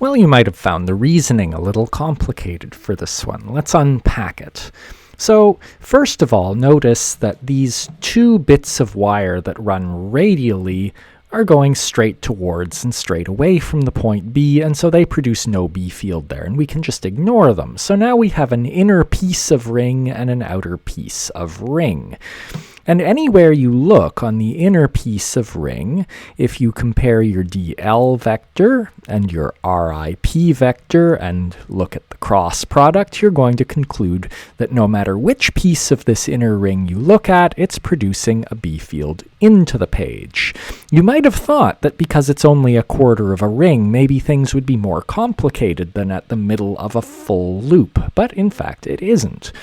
Well, you might have found the reasoning a little complicated for this one. Let's unpack it. So, first of all, notice that these two bits of wire that run radially are going straight towards and straight away from the point B, and so they produce no B field there, and we can just ignore them. So now we have an inner piece of ring and an outer piece of ring. And anywhere you look on the inner piece of ring, if you compare your dl vector and your RIP vector and look at the cross product, you're going to conclude that no matter which piece of this inner ring you look at, it's producing a B field into the page. You might have thought that because it's only a quarter of a ring, maybe things would be more complicated than at the middle of a full loop, but in fact it isn't.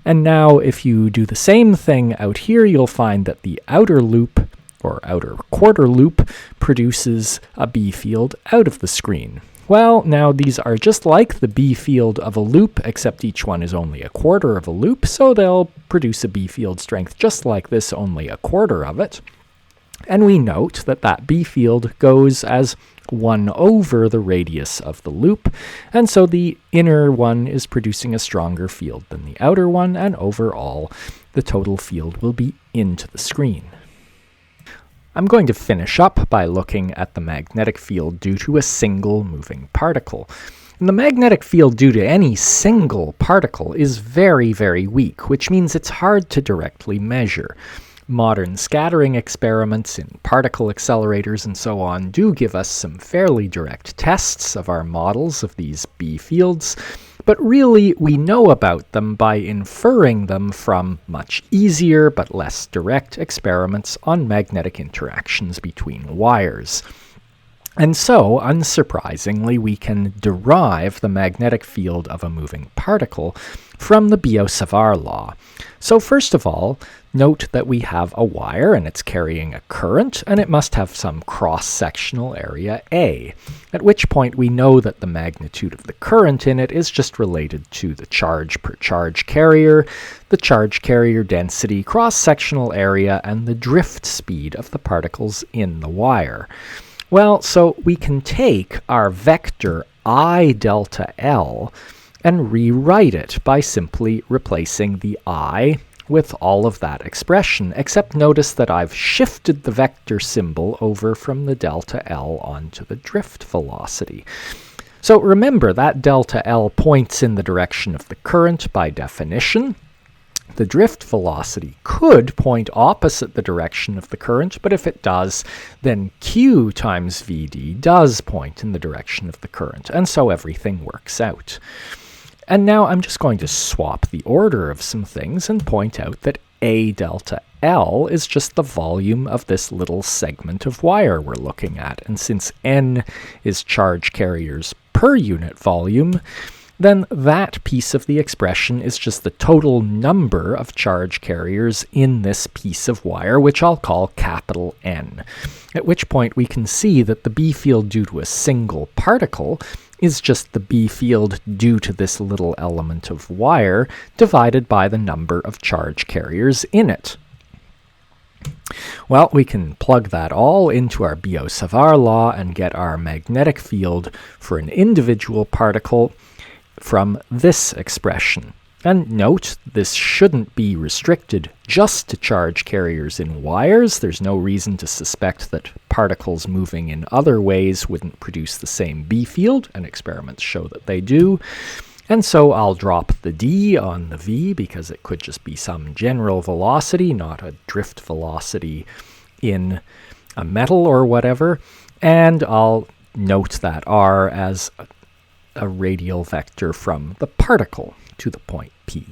And now if you do the same thing out here, you'll find that the outer loop, or outer quarter loop, produces a B field out of the screen. Well, now these are just like the B field of a loop, except each one is only a quarter of a loop, so they'll produce a B field strength just like this, only a quarter of it. And we note that that B field goes as 1 over the radius of the loop, and so the inner one is producing a stronger field than the outer one, and overall the total field will be into the screen. I'm going to finish up by looking at the magnetic field due to a single moving particle. And the magnetic field due to any single particle is very, very weak, which means it's hard to directly measure. Modern scattering experiments in particle accelerators and so on do give us some fairly direct tests of our models of these B fields, but really we know about them by inferring them from much easier but less direct experiments on magnetic interactions between wires. And so, unsurprisingly, we can derive the magnetic field of a moving particle from the Biot-Savart law. So first of all, note that we have a wire and it's carrying a current, and it must have some cross-sectional area A, at which point we know that the magnitude of the current in it is just related to the charge per charge carrier, the charge carrier density, cross-sectional area, and the drift speed of the particles in the wire. Well, so we can take our vector I delta L and rewrite it by simply replacing the I with all of that expression, except notice that I've shifted the vector symbol over from the delta L onto the drift velocity. So remember that delta L points in the direction of the current by definition. The drift velocity could point opposite the direction of the current, but if it does, then Q times Vd does point in the direction of the current, and so everything works out. And now I'm just going to swap the order of some things and point out that A delta L is just the volume of this little segment of wire we're looking at, and since N is charge carriers per unit volume, then that piece of the expression is just the total number of charge carriers in this piece of wire, which I'll call capital N, at which point we can see that the B field due to a single particle is just the B field due to this little element of wire divided by the number of charge carriers in it. Well, we can plug that all into our Biot-Savart law and get our magnetic field for an individual particle from this expression. And note, this shouldn't be restricted just to charge carriers in wires. There's no reason to suspect that particles moving in other ways wouldn't produce the same B field, and experiments show that they do. And so I'll drop the D on the V because it could just be some general velocity, not a drift velocity in a metal or whatever. And I'll note that R as a radial vector from the particle to the point P.